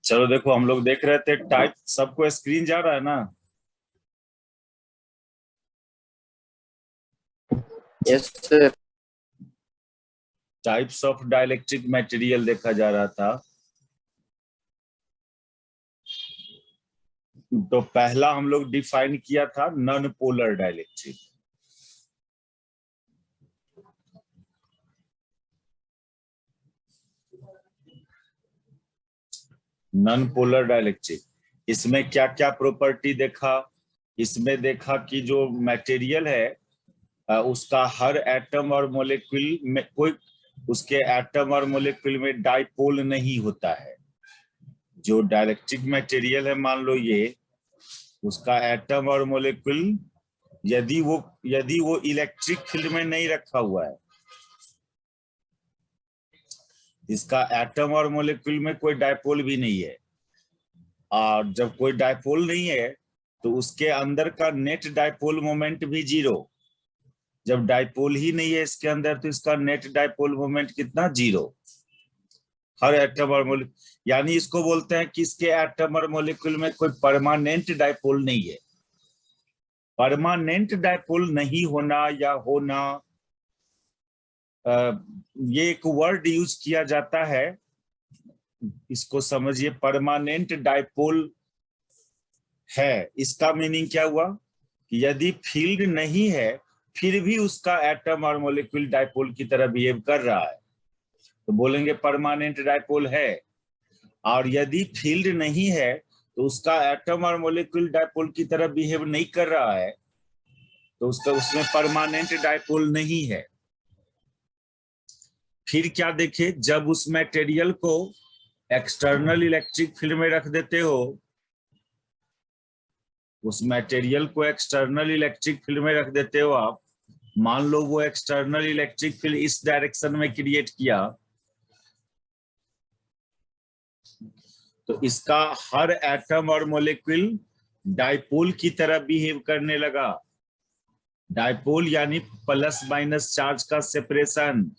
चलो देखो, हम लोग देख रहे थे टाइप, सबको स्क्रीन जा रहा है ना? Yes sir. Types of dielectric material देखा जा रहा था। तो पहला हम लोग डिफाइन किया था non polar dielectric. Non polar dielectric, इसमें क्या क्या प्रॉपर्टी देखा? इसमें देखा कि जो मटेरियल है उसका हर एटम और मॉलिक्यूल में कोई, उसके एटम और मॉलिक्यूल में डाइपोल नहीं होता है। जो डाइलेक्ट्रिक मटेरियल है, मान लो ये, उसका एटम और मॉलिक्यूल, यदि वो इलेक्ट्रिक फील्ड में नहीं रखा हुआ है, इसका एटम और मॉलिक्यूल में कोई डाइपोल भी नहीं है, और जब कोई डाइपोल नहीं है तो उसके अंदर का नेट डाइपोल मोमेंट भी जीरो। जब डाइपोल ही नहीं है इसके अंदर तो इसका नेट डाइपोल मोमेंट कितना? जीरो। हर एटम और मॉलिक्यूल, यानी इसको बोलते हैं कि इसके एटम और मॉलिक्यूल में कोई परमानेंट डाइपोल नहीं है। परमानेंट डाइपोल नहीं होना या होना, ये एक वर्ड यूज किया जाता है, इसको समझिए। परमानेंट डाइपोल है, इसका मीनिंग क्या हुआ कि यदि फील्ड नहीं है फिर भी उसका एटम और मॉलिक्यूल डाइपोल की तरह बिहेव कर रहा है, तो बोलेंगे परमानेंट डाइपोल है। और यदि फील्ड नहीं है तो उसका एटम और मॉलिक्यूल डाइपोल की तरह बिहेव नहीं कर रहा है, तो उसका उसमें परमानेंट डाइपोल नहीं है। फिर क्या देखे, जब उस मटेरियल को एक्सटर्नल इलेक्ट्रिक फील्ड में रख देते हो, उस मटेरियल को एक्सटर्नल इलेक्ट्रिक फील्ड में रख देते हो आप, मान लो वो एक्सटर्नल इलेक्ट्रिक फील्ड इस डायरेक्शन में क्रिएट किया, तो इसका हर एटम और मॉलिक्यूल डाइपोल की तरह बिहेव करने लगा। डाइपोल यानी प्लस माइनस चार्ज का सेपरेशन।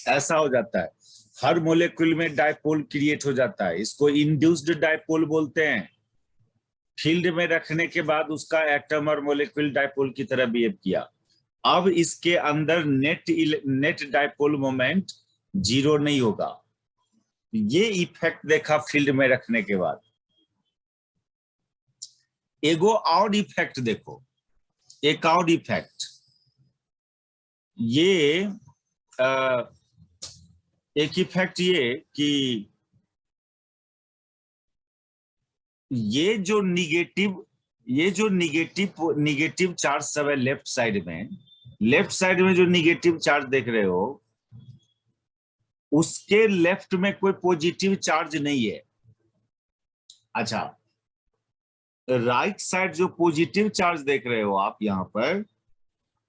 ऐसा हो जाता है, हर मोलेक्यूल में डाइपोल क्रिएट हो जाता है, इसको इंड्यूस्ड डाइपोल बोलते हैं। फील्ड में रखने के बाद उसका एटम और मोलेक्यूल डाइपोल की तरह बिहेव किया। अब इसके अंदर नेट डाइपोल मोमेंट जीरो नहीं होगा। ये इफेक्ट देखा फील्ड में रखने के बाद। एगो और इफेक्ट देखो, एक और इफेक्ट, ये एक इफेक्ट ये कि ये जो निगेटिव चार्ज सब है लेफ्ट साइड में जो निगेटिव चार्ज देख रहे हो, उसके लेफ्ट में कोई पॉजिटिव चार्ज नहीं है। अच्छा, राइट साइड जो पॉजिटिव चार्ज देख रहे हो आप यहाँ पर,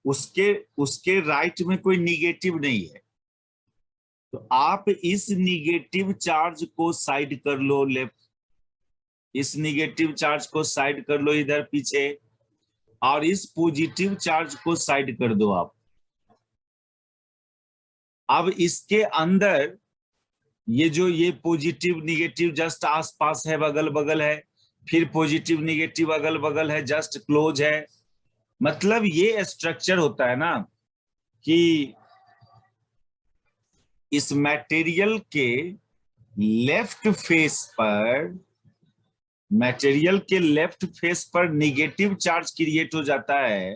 उसके उसके राइट में कोई निगेटिव नहीं है। तो आप इस निगेटिव चार्ज को साइड कर लो लेफ्ट, इस निगेटिव चार्ज को साइड कर लो इधर पीछे, और इस पॉजिटिव चार्ज को साइड कर दो आप। अब इसके अंदर ये पॉजिटिव निगेटिव जस्ट आसपास है, बगल बगल है, फिर पॉजिटिव निगेटिव अगल बगल है, जस्ट क्लोज है। मतलब ये स्ट्रक्चर होता है ना कि इस मटेरियल के लेफ्ट फेस पर, मटेरियल के लेफ्ट फेस पर निगेटिव चार्ज क्रिएट हो जाता है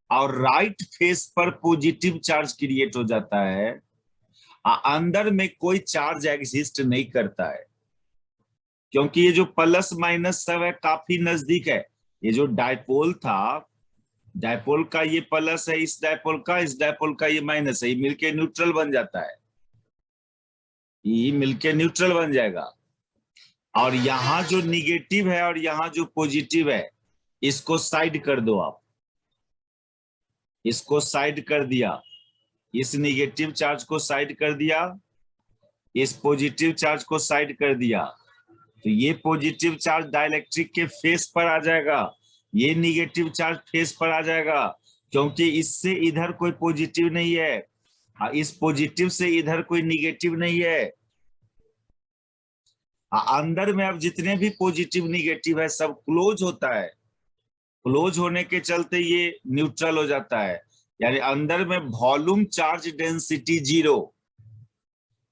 और राइट फेस पर पॉजिटिव चार्ज क्रिएट हो जाता है। अंदर में कोई चार्ज एग्जिस्ट नहीं करता है, क्योंकि ये जो प्लस माइनस सब है काफी नजदीक है। ये जो डाइपोल था, डाइपोल का ये प्लस है, इस डाइपोल का ये माइनस है, ये मिलके न्यूट्रल बन जाता है, ये मिलके न्यूट्रल बन जाएगा। और यहाँ जो निगेटिव है और यहाँ जो पॉजिटिव है, इसको साइड कर दो आप। इसको साइड कर दिया, इस निगेटिव चार्ज को साइड कर दिया, इस पॉजिटिव चार्ज को साइड कर दिया, तो ये पॉजिटिव चार्ज डाइलेक्ट्रिक के फेस पर आ जाएगा, ये निगेटिव चार्ज फेस पर आ जाएगा, क्योंकि इससे इधर कोई पॉजिटिव नहीं है, इस पॉजिटिव से इधर कोई निगेटिव नहीं है। अंदर में अब जितने भी पॉजिटिव निगेटिव है सब क्लोज होता है, क्लोज होने के चलते ये न्यूट्रल हो जाता है, यानी अंदर में वॉल्यूम चार्ज डेंसिटी 0,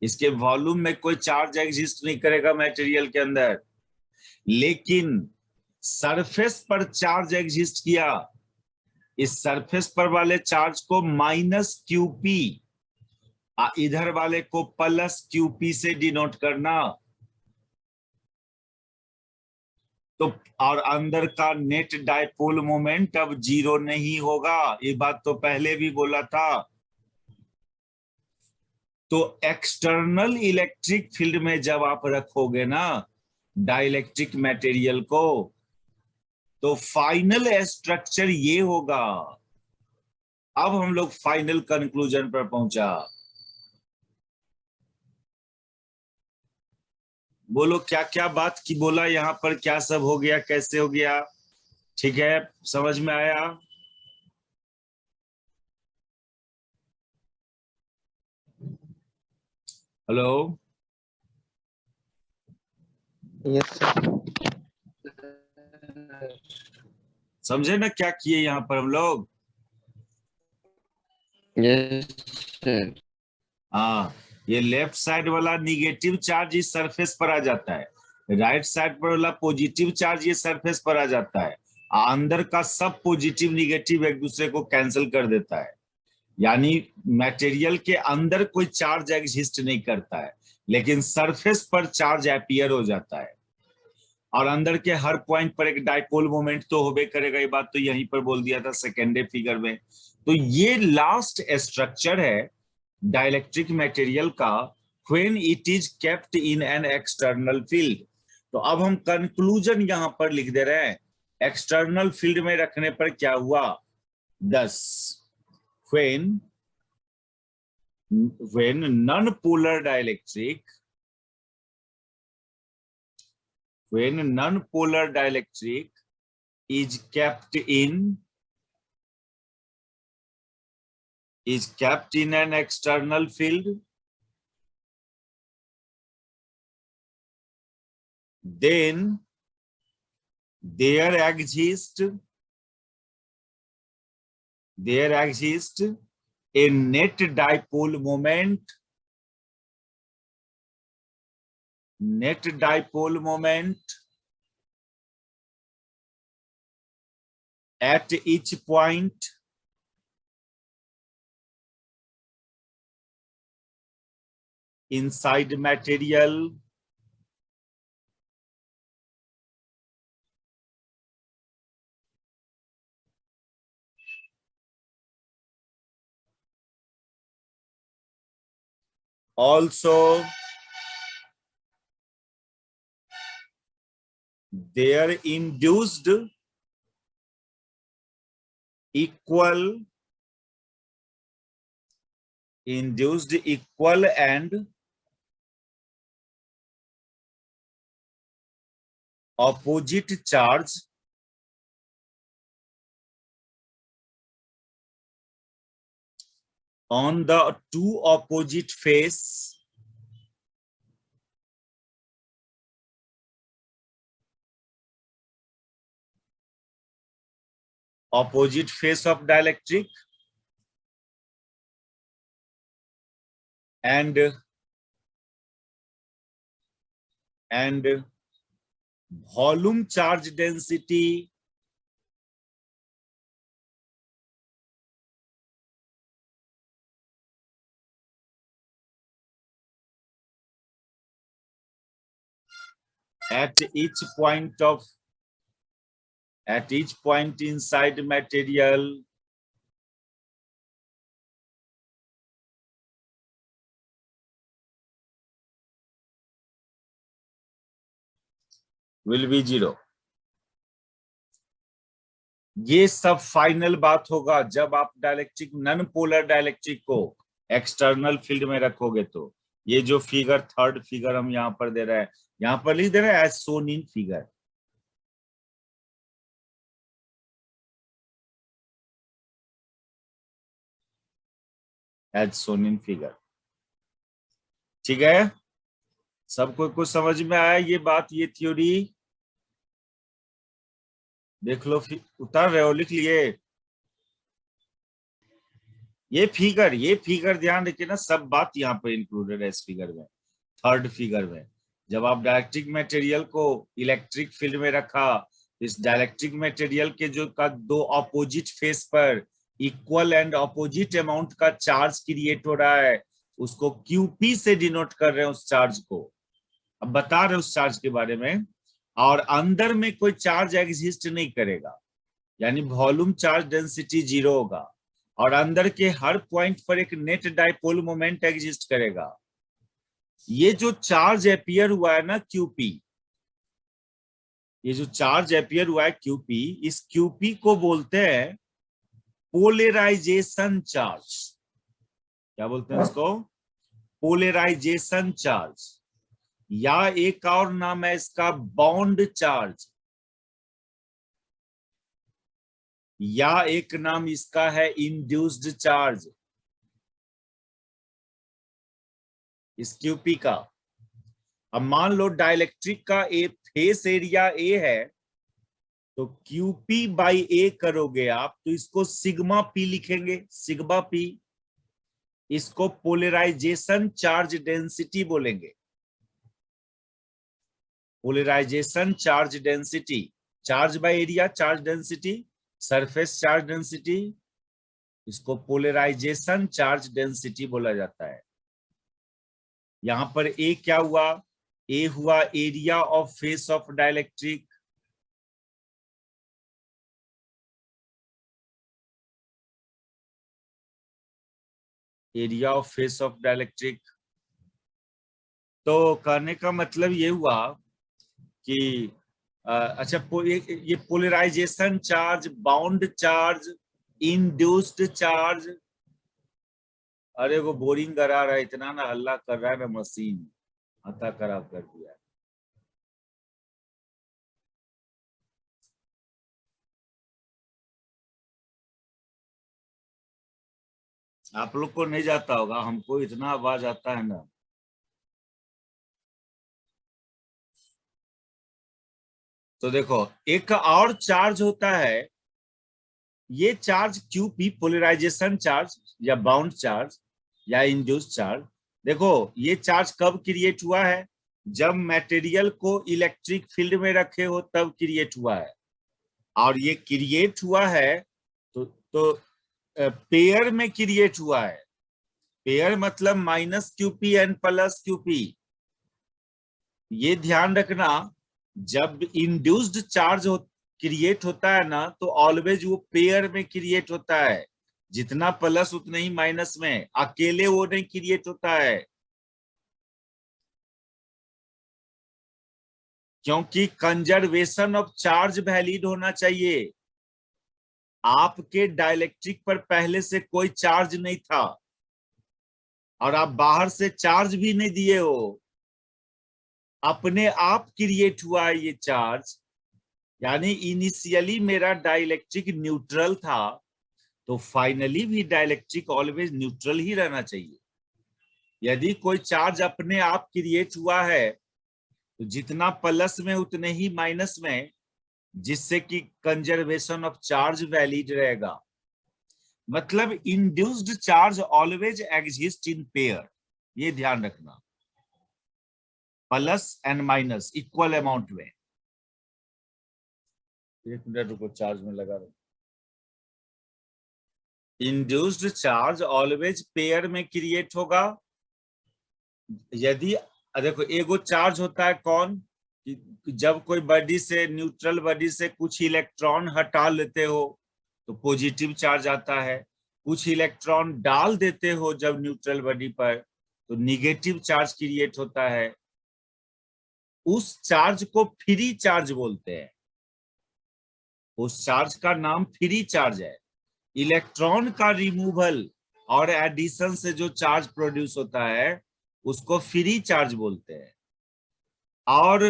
इसके वॉल्यूम में कोई चार्ज एग्जिस्ट नहीं करेगा मटेरियल के अंदर, लेकिन सरफेस पर चार्ज एग्जिस्ट किया, इस सरफेस पर वाले चार्ज को -QP, इधर वाले को +QP से डिनोट करना, तो और अंदर का नेट डाइपोल मोमेंट अब 0 नहीं होगा, ये बात तो पहले भी बोला था। तो एक्सटर्नल इलेक्ट्रिक फील्ड में जब आप रखोगे ना डाइलेक्ट्रिक मटेरियल को, तो फाइनल स्ट्रक्चर ये होगा। अब हम लोग फाइनल कंक्लूजन पर पहुंचा। बोलो क्या क्या बात की बोला, यहाँ पर क्या सब हो गया, कैसे हो गया, ठीक है, समझ में आया? Hello, Yes, sir. समझे ना क्या किए यहाँ पर हम लोग? Yes, sir. हाँ, ये लेफ्ट साइड वाला निगेटिव चार्ज इस सरफेस पर आ जाता है, राइट साइड पर वाला पॉजिटिव चार्ज ये सरफेस पर आ जाता है, अंदर का सब पॉजिटिव निगेटिव एक दूसरे को कैंसिल कर देता है, यानी मटेरियल के अंदर कोई चार्ज एग्जिस्ट नहीं करता है, लेकिन सरफेस पर चार्ज अपीयर हो जाता है, और अंदर के हर पॉइंट पर एक डाइपोल मोमेंट तो होबे करेगा, ये बात तो यहीं पर बोल दिया था सेकेंडरी फिगर में। तो ये लास्ट स्ट्रक्चर है डाइलेक्ट्रिक मटेरियल का when it is kept in an external field. तो अब हम कंक्लूजन यहां पर लिख दे रहे हैं, एक्सटर्नल फील्ड में रखने पर क्या हुआ। 10 when non-polar dielectric, when non-polar dielectric is kept in an external field, then there exists a net dipole moment at each point inside material also. There induced equal and opposite charge on the two opposite face of dielectric, and volume charge density at each point inside material will be 0. ये सब final बात होगा जब आप dielectric non polar dielectric को external field में रखोगे। तो ये जो फिगर, थर्ड फिगर हम यहाँ पर दे रहे हैं, यहाँ पर लिख दे रहे हैं as shown in figure. As shown in figure, ठीक है। सबको कुछ समझ में आया ये बात, ये थ्योरी? देख लो, उतार रहे हो, लिख लिए? ये फिगर ध्यान रखिए ना, सब बात यहाँ पर इंक्लूडेड है इस फिगर में, थर्ड फिगर में। जब आप डाइलेक्ट्रिक मटेरियल को इलेक्ट्रिक फील्ड में रखा, इस डाइलेक्ट्रिक मटेरियल के जो का दो अपोजिट फेस पर इक्वल एंड अपोजिट अमाउंट का चार्ज क्रिएट हो रहा है, उसको क्यूपी से डिनोट कर रहे हैं उस चार्ज को। अब बता रहे उस चार्ज के बारे में, और अंदर में कोई चार्ज एग्जिस्ट नहीं करेगा, यानी वॉल्यूम चार्ज डेंसिटी 0 होगा, और अंदर के हर पॉइंट पर एक नेट डाइपोल मोमेंट एग्जिस्ट करेगा। ये जो चार्ज अपीयर हुआ है ना क्यूपी, ये जो चार्ज अपीयर हुआ है क्यूपी, इस क्यूपी को बोलते हैं पोलराइजेशन चार्ज। क्या बोलते हैं इसको? पोलराइजेशन चार्ज, या एक और नाम है इसका बॉन्ड चार्ज, या एक नाम इसका है इंड्यूस्ड चार्ज, इस क्यूपी का। अब मान लो डाइलेक्ट्रिक का ए फेस एरिया ए है, तो क्यूपी बाई ए करोगे आप तो इसको सिग्मा पी लिखेंगे, सिग्मा पी। इसको पोलराइजेशन चार्ज डेंसिटी बोलेंगे, polarisation charge density, charge by area, charge density, surface charge density, इसको पोलराइजेशन चार्ज डेंसिटी बोला जाता है। यहां पर ए क्या हुआ? ए हुआ area of face of dielectric, area of face of dielectric. तो कहने का मतलब ये हुआ कि अच्छा, ये polarisation charge, bound charge, induced charge. अरे वो बोरिंग करा रहा है, इतना ना हल्ला कर रहा है ना, मशीन माथा खराब कर दिया है। आप लोग को नहीं जाता होगा, हमको इतना आवाज आता है ना। तो देखो, एक और चार्ज होता है, ये चार्ज क्यूपी, पोलराइजेशन चार्ज या बाउंड चार्ज या इंड्यूस्ड चार्ज। देखो ये चार्ज कब क्रिएट हुआ है? जब मटेरियल को इलेक्ट्रिक फील्ड में रखे हो तब क्रिएट हुआ है। और ये क्रिएट हुआ है तो पेयर में क्रिएट हुआ है। पेयर मतलब minus QP and plus QP. ये ध्यान रखना, जब इंड्यूस्ड चार्ज क्रिएट होता है ना, तो ऑलवेज वो पेयर में क्रिएट होता है, जितना प्लस उतना ही माइनस में, अकेले वो नहीं क्रिएट होता है। क्योंकि कंजर्वेशन ऑफ चार्ज वैलिड होना चाहिए। आपके डाइलेक्ट्रिक पर पहले से कोई चार्ज नहीं था, और आप बाहर से चार्ज भी नहीं दिए हो, अपने आप क्रिएट हुआ है ये चार्ज। यानी इनिशियली मेरा डाइलेक्ट्रिक न्यूट्रल था, तो फाइनली भी डाइलेक्ट्रिक ऑलवेज न्यूट्रल ही रहना चाहिए। यदि कोई चार्ज अपने आप क्रिएट हुआ है, तो जितना प्लस में उतने ही माइनस में, जिससे कि कंजर्वेशन ऑफ चार्ज वैलिड रहेगा। मतलब induced charge always exist in pair, ये ध्यान रखना, plus and minus equal amount में। एक मिनट रुको, चार्ज में लगा रहा हूं। इंड्यूस्ड चार्ज ऑलवेज पेयर में क्रिएट होगा। यदि देखो एगो चार्ज होता है कौन, जब कोई बॉडी से, न्यूट्रल बॉडी से कुछ इलेक्ट्रॉन हटा लेते हो तो पॉजिटिव चार्ज आता है, कुछ इलेक्ट्रॉन डाल देते हो जब न्यूट्रल बॉडी पर तो निगेटिव चार्ज क्रिएट होता है। उस चार्ज को फ्री चार्ज बोलते हैं। उस चार्ज का नाम फ्री चार्ज है। इलेक्ट्रॉन का रिमूवल और एडिशन से जो चार्ज प्रोड्यूस होता है उसको फ्री चार्ज बोलते हैं, और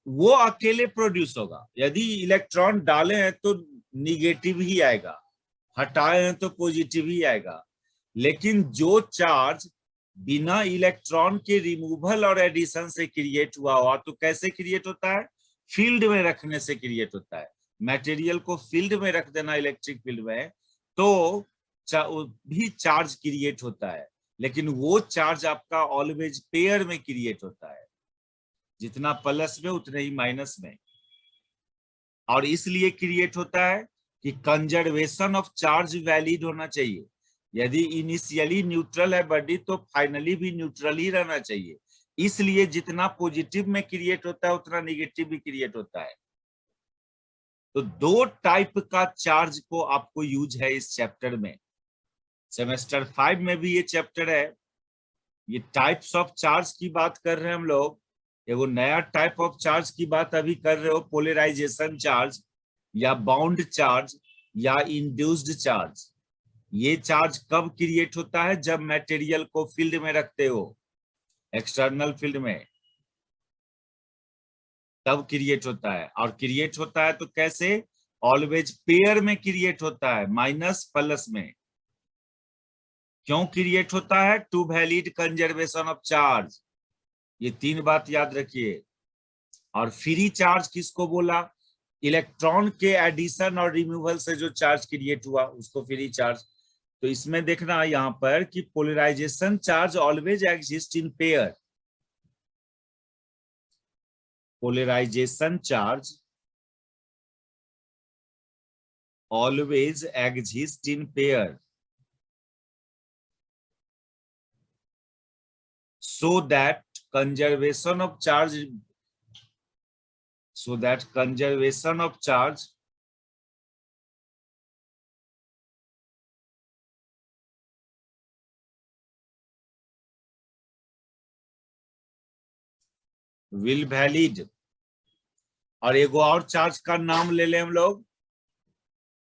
वो अकेले प्रोड्यूस होगा। यदि इलेक्ट्रॉन डाले हैं तो निगेटिव ही आएगा, हटाए हैं तो पॉजिटिव ही आएगा। लेकिन जो चार्ज बिना इलेक्ट्रॉन के रिमूवल और एडिशन से क्रिएट हुआ तो कैसे क्रिएट होता है? फील्ड में रखने से क्रिएट होता है। मटेरियल को फील्ड में रख देना, इलेक्ट्रिक फील्ड में, तो भी चार्ज क्रिएट होता है। लेकिन वो चार्ज आपका ऑलवेज पेयर में क्रिएट होता है, जितना प्लस में उतने ही माइनस में। और इसलिए क्रिएट होता है कि कंजर्वेशन ऑफ चार्ज वैलिड होना चाहिए। यदि इनिशियली न्यूट्रल है बॉडी तो फाइनली भी न्यूट्रल ही रहना चाहिए। इसलिए जितना पॉजिटिव में क्रिएट होता है उतना निगेटिव भी क्रिएट होता है। तो दो टाइप का चार्ज को आपको यूज है इस चैप्टर में। सेमेस्टर 5 में भी ये चैप्टर है। ये टाइप्स ऑफ चार्ज की बात कर रहे हैं हम लोग। एगो नया टाइप ऑफ चार्ज की बात अभी कर रहे हो, पोलराइजेशन चार्ज या बाउंड चार्ज या इंड्यूस्ड चार्ज। ये चार्ज कब क्रिएट होता है? जब मटेरियल को फील्ड में रखते हो, एक्सटर्नल फील्ड में, तब क्रिएट होता है। और क्रिएट होता है तो कैसे? ऑलवेज पेयर में क्रिएट होता है, माइनस प्लस में। क्यों क्रिएट होता है? To valid conservation of charge. ये तीन बात याद रखिए। और फ्री चार्ज किसको बोला? इलेक्ट्रॉन के एडिशन और रिमूवल से जो चार्ज क्रिएट हुआ उसको फ्री चार्ज। तो इसमें देखना यहाँ पर कि polarisation charge always exist in pair. Polarisation charge always exist in pair, so that conservation of charge will valid। और एक और चार्ज का नाम ले लें हम लोग।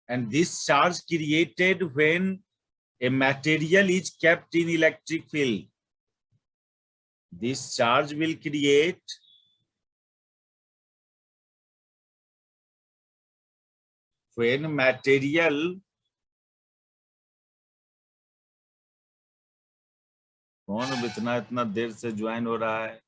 and this charge created when a material is kept in electric field। this charge will create when material कौन इतना देर से ज्वाइन हो रहा है?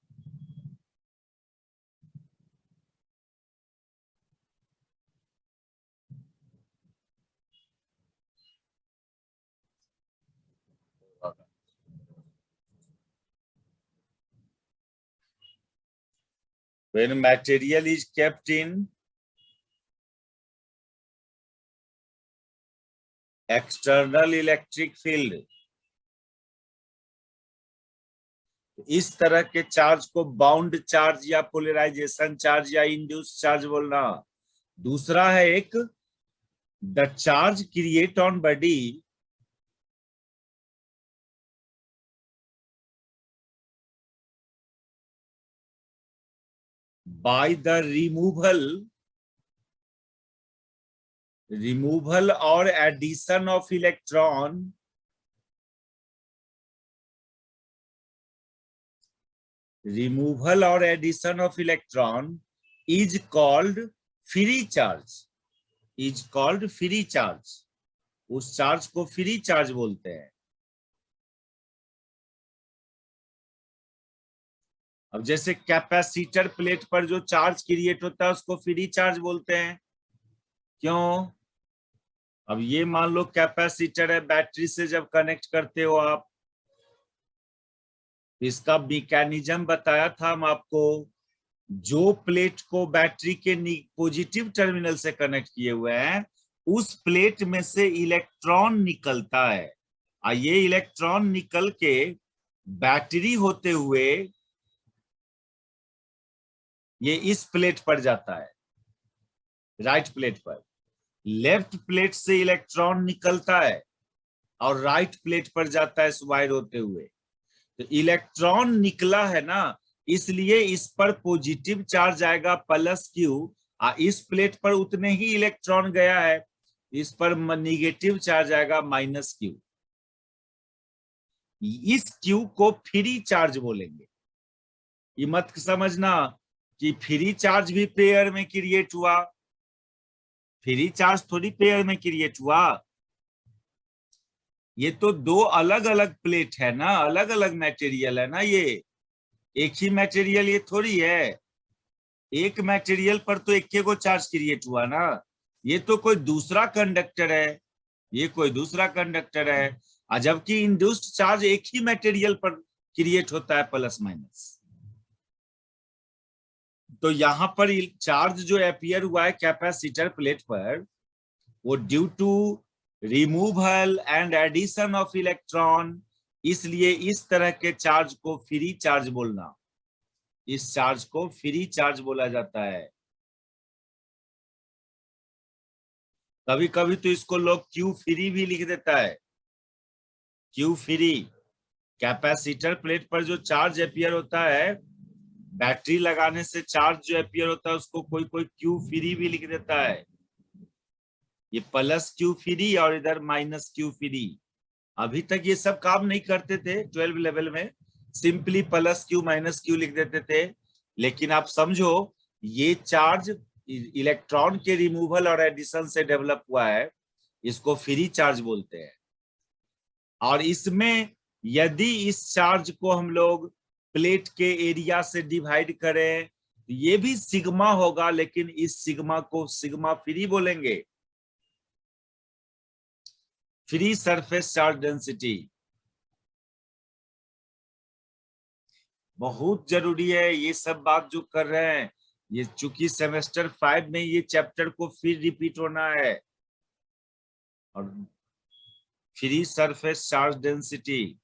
when material is kept in external electric field। इस तरह के चार्ज को बाउंड चार्ज या पोलराइजेशन चार्ज या इंड्यूस चार्ज बोलना। दूसरा है एक the charge create on body by the removal or addition of electron is called free charge। उस चार्ज को फ्री चार्ज बोलते हैं। अब जैसे कैपेसिटर प्लेट पर जो चार्ज क्रिएट होता है उसको फ्री चार्ज बोलते हैं। क्यों? अब ये मान लो कैपेसिटर है, बैटरी से जब कनेक्ट करते हो आप, इसका मैकेनिज्म बताया था हम आपको। जो प्लेट को बैटरी के पॉजिटिव टर्मिनल से कनेक्ट किए हुए हैं उस प्लेट में से इलेक्ट्रॉन निकलता है, और ये इलेक्ट्रॉन निकल के बैटरी होते हुए ये इस प्लेट पर जाता है, राइट प्लेट पर। लेफ्ट प्लेट से इलेक्ट्रॉन निकलता है और राइट प्लेट पर जाता है इस वायर होते हुए। तो इलेक्ट्रॉन निकला है ना, इसलिए इस पर पॉजिटिव चार्ज आएगा प्लस क्यू, इस प्लेट पर उतने ही इलेक्ट्रॉन गया है, इस पर निगेटिव चार्ज आएगा -Q। इस Q को फ्री चार्ज बोलेंगे। ये मत समझना कि फ्री चार्ज भी पेयर में क्रिएट हुआ, फ्री चार्ज थोड़ी पेयर में क्रिएट हुआ। ये तो दो अलग अलग प्लेट है ना, अलग अलग मटेरियल है ना, ये एक ही मटेरियल ये थोड़ी है। एक मटेरियल पर तो एक को चार्ज क्रिएट हुआ ना, ये तो कोई दूसरा कंडक्टर है, ये कोई दूसरा कंडक्टर है। जबकि इंड्यूस्ड चार्ज एक ही मटेरियल पर क्रिएट होता है प्लस माइनस। तो यहां पर चार्ज जो अपीयर हुआ है कैपेसिटर प्लेट पर, वो due to removal and addition of electron, इसलिए इस तरह के चार्ज को फ्री चार्ज बोलना, इस चार्ज को फ्री चार्ज बोला जाता है। कभी कभी तो इसको लोग क्यू फ्री भी लिख देता है, क्यू फ्री। कैपेसिटर प्लेट पर जो चार्ज अपीयर होता है, बैटरी लगाने से चार्ज जो अपीयर होता है, उसको कोई कोई क्यू फ्री भी लिख देता है। ये +Q फ्री और इधर -Q फ्री। अभी तक ये सब काम नहीं करते थे 12 लेवल में, सिंपली +Q -Q लिख देते थे। लेकिन आप समझो, ये चार्ज इलेक्ट्रॉन के रिमूवल और एडिशन से डेवलप हुआ है, इसको फ्री चार्ज बोलते हैं। और इसमें यदि इस चार्ज को हम लोग प्लेट के एरिया से डिवाइड करें, तो ये भी सिग्मा होगा, लेकिन इस सिग्मा को सिग्मा फ्री बोलेंगे, फ्री सरफेस चार्ज डेंसिटी। बहुत जरूरी है ये सब बात जो कर रहे हैं, ये चूंकि सेमेस्टर 5 में ये चैप्टर को फिर रिपीट होना है। और फ्री सरफेस चार्ज डेंसिटी,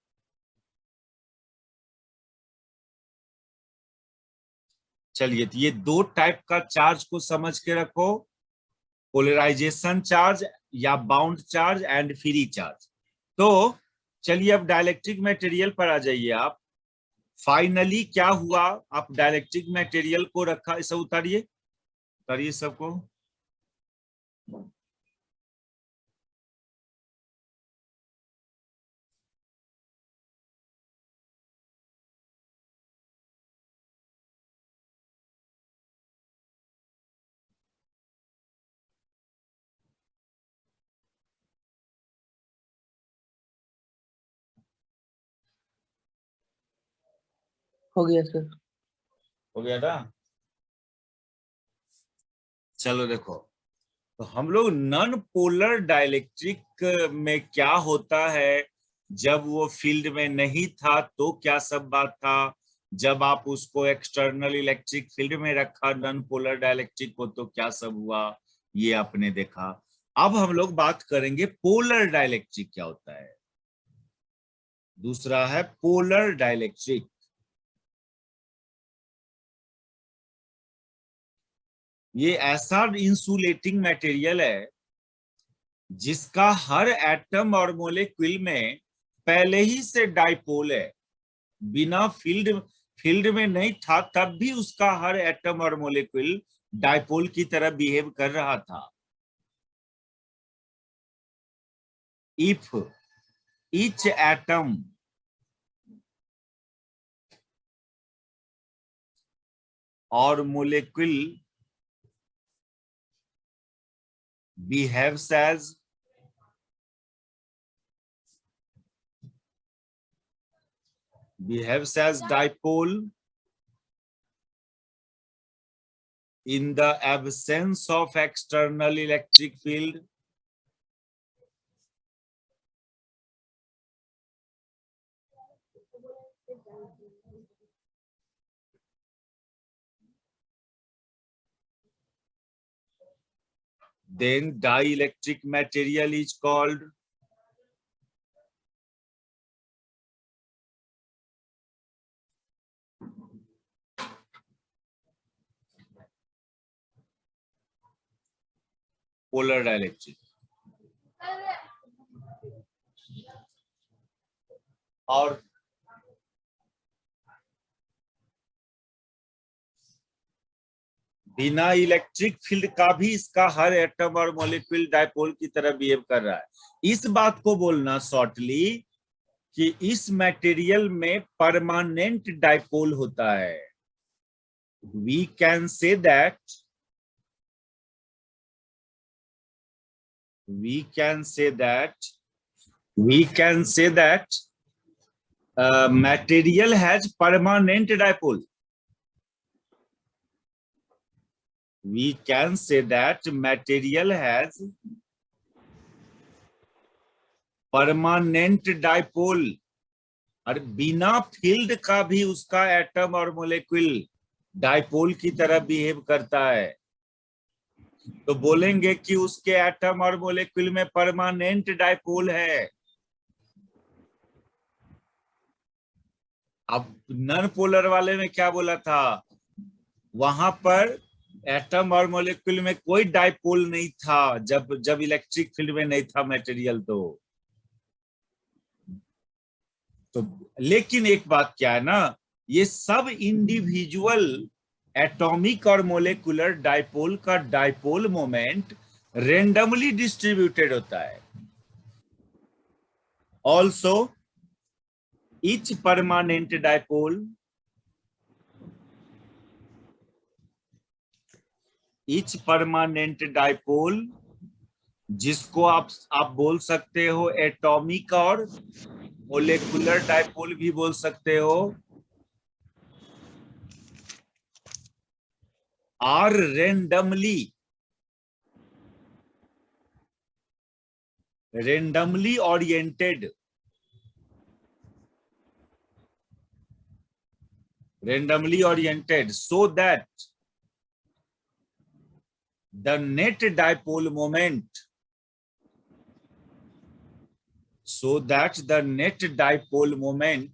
चलिए तो ये दो टाइप का चार्ज को समझ के रखो, पोलराइजेशन चार्ज या bound charge and free charge. तो चलिए अब डाइलेक्ट्रिक मटेरियल पर आ जाइए आप। फाइनली क्या हुआ, आप डाइलेक्ट्रिक मटेरियल को रखा, इसे उतारिए, उतारिए सबको। हो गया सर। हो गया था। चलो देखो, तो हम लोग नॉन पोलर डाइलेक्ट्रिक में क्या होता है, जब वो फील्ड में नहीं था तो क्या सब बात था, जब आप उसको एक्सटर्नल इलेक्ट्रिक फील्ड में रखा नॉन पोलर डाइलेक्ट्रिक को तो क्या सब हुआ, ये आपने देखा। अब हम लोग बात करेंगे पोलर डाइलेक्ट्रिक क्या होता है। दूसरा है पोलर डाइलेक्ट्रिक। ये ऐसा इंसुलेटिंग मटेरियल है जिसका हर एटम और मॉलिक्यूल में पहले ही से डाइपोल है, बिना फील्ड में नहीं था तब भी उसका हर एटम और मॉलिक्यूल डाइपोल की तरह बिहेव कर रहा था। इफ ईच एटम और molecule behaves as dipole in the absence of external electric field, then dielectric material is called polar dielectric। और बिना इलेक्ट्रिक फील्ड का भी इसका हर एटम और मॉलिक्यूल डायपोल की तरह बिहेव कर रहा है। इस बात को बोलना शॉर्टली कि इस मटेरियल में परमानेंट डायपोल होता है। We can say that material has permanent dipole. We can say that material has permanent dipole. और बिना फील्ड का भी उसका एटम और मोलेक्यूल डायपोल की तरह बिहेव करता है। तो बोलेंगे कि उसके एटम और मोलेक्यूल में परमानेंट डायपोल है। अब नॉन पोलर वाले में क्या बोला था, वहां पर एटम और मॉलिक्यूल में कोई डायपोल नहीं था जब इलेक्ट्रिक फील्ड में नहीं था मटेरियल। तो लेकिन एक बात क्या है ना, ये सब इंडिविजुअल एटॉमिक और मोलेकुलर डायपोल का डायपोल मोमेंट रेंडमली डिस्ट्रीब्यूटेड होता है। ऑल्सो each permanent dipole जिसको आप बोल सकते हो एटॉमिक और मोलेकुलर डायपोल भी बोल सकते हो, are randomly oriented so that the net dipole moment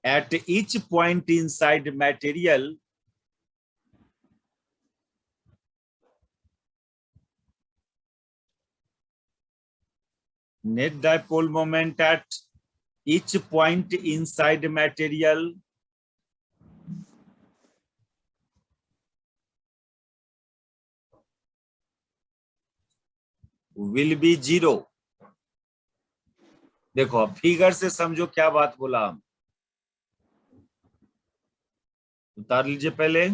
at each point inside material net dipole moment at each point inside material will be 0। देखो फिगर से समझो क्या बात बोला हम, उतार लीजिए पहले।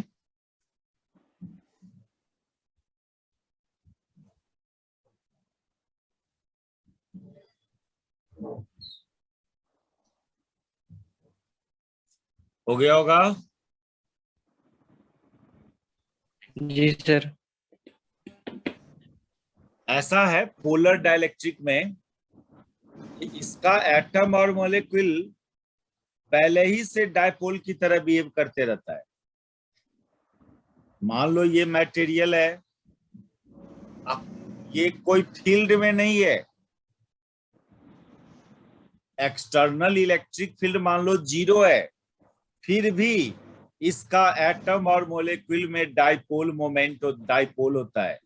हो गया होगा? जी सर। ऐसा है पोलर डाइलेक्ट्रिक में, इसका एटम और मॉलिक्यूल पहले ही से डायपोल की तरह बिहेव करते रहता है। मान लो ये मटेरियल है, ये कोई फील्ड में नहीं है, एक्सटर्नल इलेक्ट्रिक फील्ड मान लो 0 है, फिर भी इसका एटम और मॉलिक्यूल में डायपोल मोमेंट डायपोल होता है,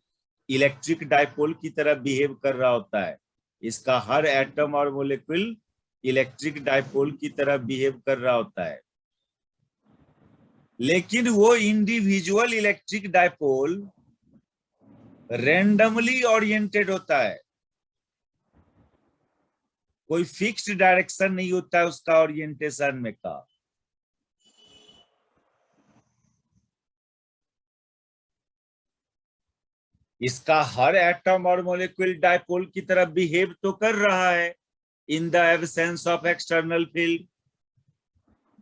इलेक्ट्रिक डायपोल की तरह बिहेव कर रहा होता है। इसका हर एटम और मॉलिक्यूल इलेक्ट्रिक डायपोल की तरह बिहेव कर रहा होता है। लेकिन वो individual electric dipole randomly oriented होता है, कोई फिक्स्ड डायरेक्शन नहीं होता है उसका ओरिएंटेशन में का। इसका हर एटम और मॉलिक्यूल डायपोल की तरह बिहेव तो कर रहा है in the absence of external field,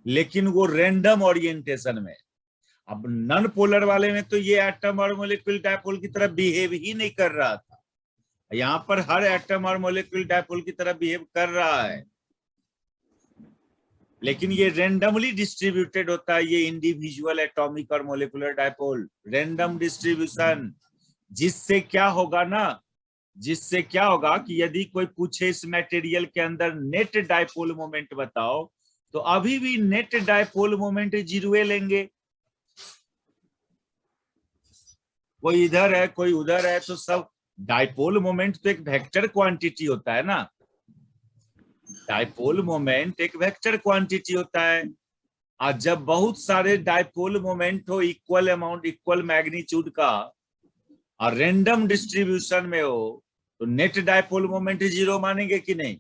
लेकिन वो रैंडम ओरिएंटेशन में। अब नॉन पोलर वाले में तो ये एटम और मॉलिक्यूल डायपोल की तरह बिहेव ही नहीं कर रहा था, यहां पर हर एटम और मॉलिक्यूल डायपोल की तरह बिहेव कर रहा है, लेकिन ये रैंडमली डिस्ट्रीब्यूटेड होता है। ये इंडिविजुअल एटॉमिक और मॉलिक्यूलर डायपोल रैंडम डिस्ट्रीब्यूशन, जिससे क्या होगा ना, जिससे क्या होगा कि यदि कोई पूछे इस मटेरियल के अंदर नेट डायपोल मोमेंट बताओ, तो अभी भी नेट डायपोल मोमेंट 0 लेंगे। कोई इधर है कोई उधर है, तो सब डायपोल मोमेंट तो एक वेक्टर क्वांटिटी होता है ना, डायपोल मोमेंट एक वेक्टर क्वांटिटी होता है। और जब बहुत सारे डायपोल मोमेंट हो इक्वल अमाउंट इक्वल मैग्नीट्यूड का और रैंडम डिस्ट्रीब्यूशन में हो तो नेट डायपोल मोमेंट 0 मानेंगे कि नहीं?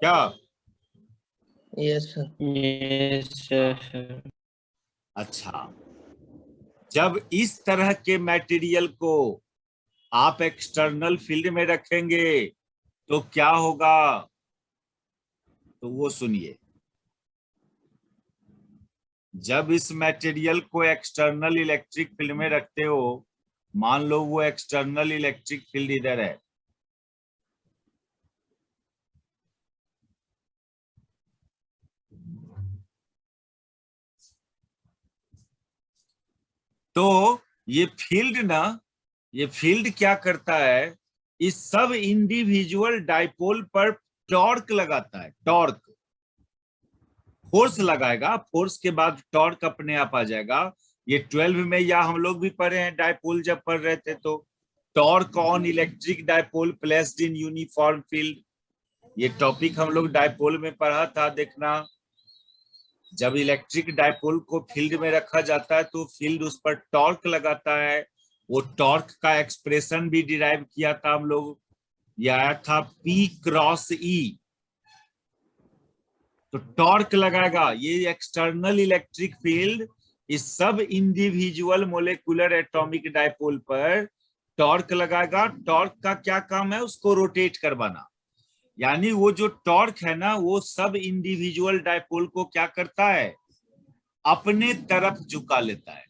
क्या? Yes sir. अच्छा, जब इस तरह के मटेरियल को आप एक्सटर्नल फील्ड में रखेंगे तो क्या होगा? तो वो सुनिए। जब इस मटेरियल को एक्सटर्नल इलेक्ट्रिक फील्ड में रखते हो, मान लो वो एक्सटर्नल इलेक्ट्रिक फील्ड इधर है, तो ये फील्ड क्या करता है, इस सब इंडिविजुअल डाइपोल पर टॉर्क लगाता है। टॉर्क फोर्स लगाएगा, फोर्स के बाद टॉर्क अपने आप आ जाएगा। ये 12 में या हम लोग भी पढ़े हैं डाइपोल जब पढ़ रहे थे तो, torque on electric dipole placed in uniform field, ये टॉपिक हम लोग डाइपोल में पढ़ा था, देखना। जब इलेक्ट्रिक डाइपोल को फील्ड में रखा जाता है तो फील्ड उस पर टॉर्क लगाता है। वो टॉर्क का एक्सप्रेशन भी डिराइव किया था हम लोग, ये आया था P क्रॉस E। तो टॉर्क लगाएगा ये एक्सटर्नल इलेक्ट्रिक फील्ड इस सब इंडिविजुअल मोलेकुलर एटॉमिक डाइपोल पर टॉर्क लगाएगा। टॉर्क का क्या काम है? उसको रोटेट करवाना। यानी वो जो टॉर्क है ना, वो सब इंडिविजुअल डाइपोल को क्या करता है? अपने तरफ झुका लेता है।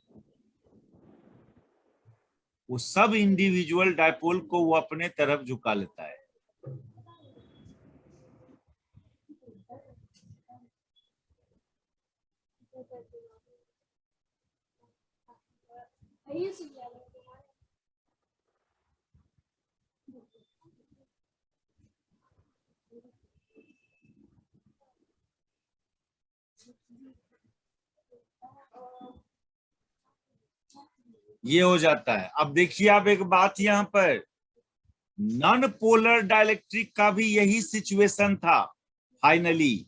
वो सब इंडिविजुअल डाइपोल को वो अपने तरफ झुका लेता है। ये हो जाता है। अब देखिए आप एक बात यहां पर, नॉन पोलर डाइलेक्ट्रिक का भी यही सिचुएशन था फाइनली।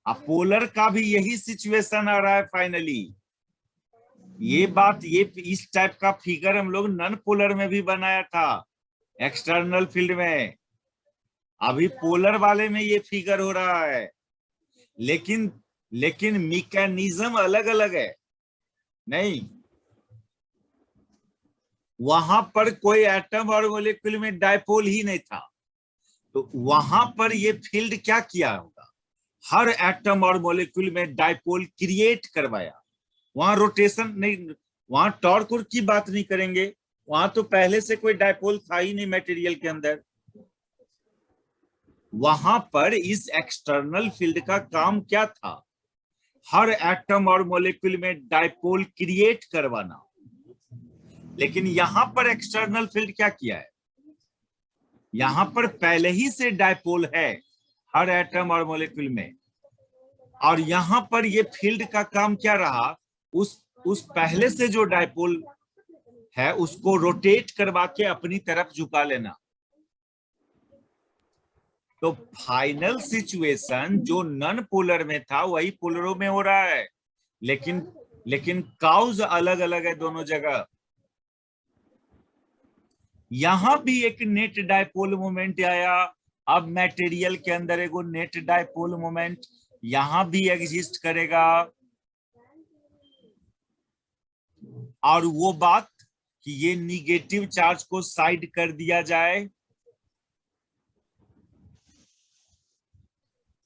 अब पोलर का भी यही सिचुएशन आ रहा है फाइनली। ये बात, ये इस टाइप का फिगर हम लोग नॉन पोलर में भी बनाया था एक्सटर्नल फील्ड में। अभी पोलर वाले में ये फिगर हो रहा है, लेकिन लेकिन मैकेनिज्म अलग अलग है। नहीं, वहां पर कोई एटम और मॉलिक्यूल में डाइपोल ही नहीं था, तो वहां पर ये फील्ड क्या किया होगा? हर एटम और मॉलिक्यूल में डाइपोल क्रिएट करवाया। वहां रोटेशन नहीं, वहां टॉर्क की बात नहीं करेंगे, वहां तो पहले से कोई डाइपोल था ही नहीं मटेरियल के अंदर। वहां पर इस एक्सटर्नल फील्ड का काम क्या था? हर एटम और मॉलिक्यूल में डाइपोल क्रिएट करवाना। लेकिन यहां पर एक्सटर्नल फील्ड क्या किया है? यहां पर पहले ही से डाइपोल है हर एटम और मॉलिक्यूल में, और यहां पर ये फील्ड का काम क्या रहा? उस पहले से जो डाइपोल है उसको रोटेट करवा के अपनी तरफ झुका लेना। तो फाइनल सिचुएशन जो नॉन पोलर में था वही पोलरों में हो रहा है, लेकिन काउज अलग अलग है दोनों जगह। यहां भी एक नेट डाइपोल मोमेंट आया। अब मटेरियल के अंदर एक नेट डाइपोल मोमेंट यहां भी एग्जिस्ट करेगा। और वो बात कि ये निगेटिव चार्ज को साइड कर दिया जाए,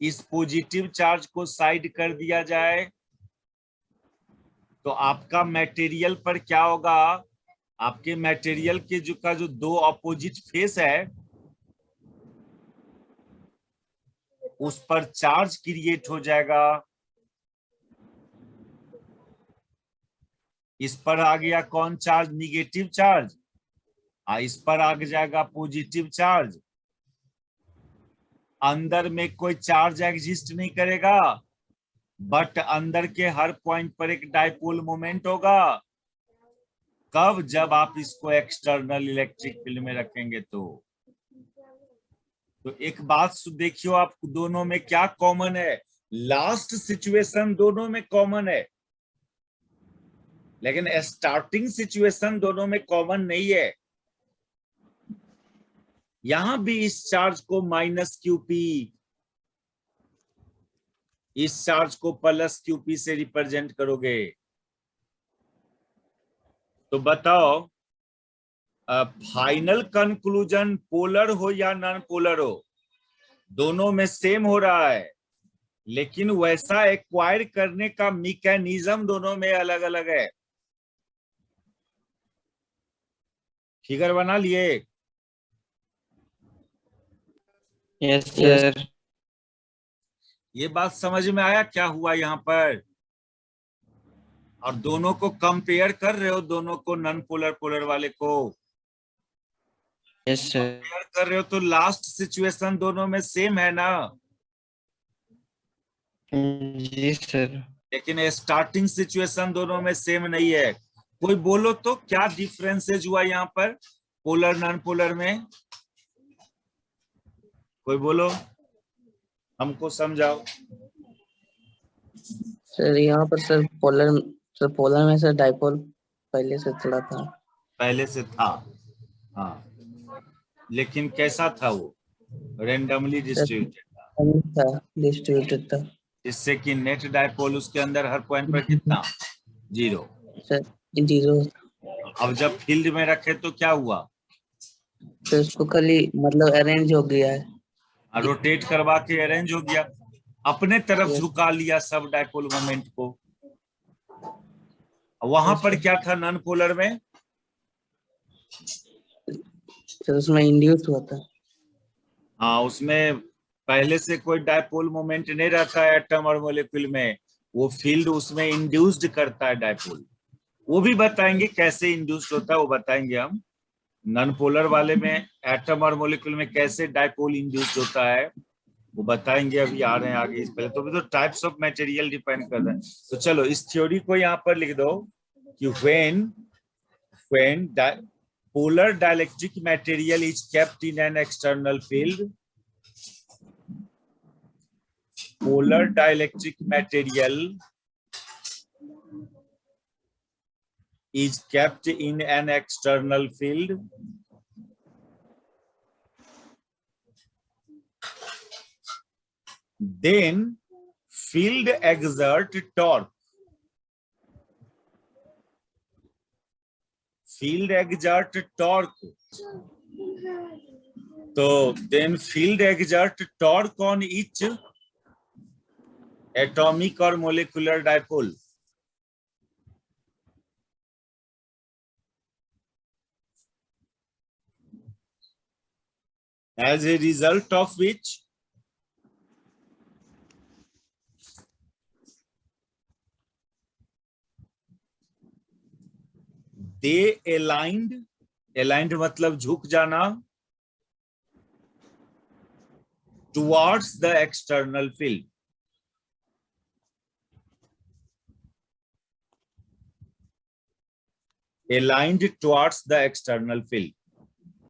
इस पॉजिटिव चार्ज को साइड कर दिया जाए, तो आपका मटेरियल पर क्या होगा? आपके मटेरियल के जो दो अपोजिट फेस है उस पर चार्ज क्रिएट हो जाएगा। इस पर आ गया कौन चार्ज? Negative charge. इस पर आ जाएगा पॉजिटिव चार्ज। अंदर में कोई चार्ज एग्जिस्ट नहीं करेगा, बट अंदर के हर पॉइंट पर एक डाइपोल मोमेंट होगा। कब? जब आप इसको एक्सटर्नल इलेक्ट्रिक फील्ड में रखेंगे तो तो एक बात देखियो, आप दोनों में क्या कॉमन है? लास्ट सिचुएशन दोनों में कॉमन है, लेकिन स्टार्टिंग सिचुएशन दोनों में कॉमन नहीं है। यहां भी इस चार्ज को माइनस क्यूपी, इस चार्ज को प्लस क्यूपी से रिप्रेजेंट करोगे। तो बताओ, फाइनल कंक्लूजन पोलर हो या नॉन पोलर हो, दोनों में सेम हो रहा है, लेकिन वैसा एक्वायर करने का मैकेनिज्म दोनों में अलग अलग है। फिगर बना लिए? Yes sir. ये बात समझ में आया क्या हुआ यहाँ पर? और दोनों को कंपेयर कर रहे हो, दोनों को नॉन पोलर पोलर वाले को यस सर। कंपेयर कर रहे हो, तो लास्ट सिचुएशन दोनों में सेम है ना? जी सर। लेकिन स्टार्टिंग सिचुएशन दोनों में सेम नहीं है। कोई बोलो तो क्या डिफरेंसेज हुआ यहाँ पर पोलर नॉन पोलर में? कोई बोलो, हमको समझाओ। सर यहाँ पर सर पोलर में सर डाइपोल पहले से थोड़ा था। पहले से था, हाँ, लेकिन कैसा था वो? रेंडमली डिस्ट्रीब्यूटेड था, डिस्ट्रीब्यूटेड था जिससे कि नेट डाइपोल उसके अंदर हर पॉइंट पर कितना? 0 सर, 0। अब जब फील्ड में रखे तो क्या हुआ? तो उसको खाली मतलब अरेंज हो गया है, रोटेट करवा के अरेंज हो गया, अपने तरफ Yes. झुका लिया सब डाइपोल मोमेंट को। वहां Yes, पर sir. क्या था नॉन पोलर में? सर उसमें इंड्यूस हुआ था। हाँ, उसमें पहले से कोई डाइपोल मोमेंट नहीं रहता है एटम और मॉलिक्यूल में, वो फील्ड उसमें इंड्यूस्ड करता है डाइपोल। वो भी बताएंगे कैसे इंड्यूस्ड होता है, वो बताएंगे हम। नॉन पोलर वाले में एटम और मॉलिक्यूल में कैसे डाइपोल इंड्यूस्ड होता है वो बताएंगे, अभी आ रहे हैं आगे। इस पहले तो टाइप्स ऑफ मटेरियल डिपेंड कर रहे हैं। तो चलो इस थ्योरी को यहाँ पर लिख दो कि when polar dielectric material is kept in an external field, polar dielectric material is kept in an external field, then field exert torque. Field exert torque. तो then field exert torque on each atomic or molecular dipole. As a result of which they aligned मतलब झुक जाना towards the external field. Aligned towards the external field.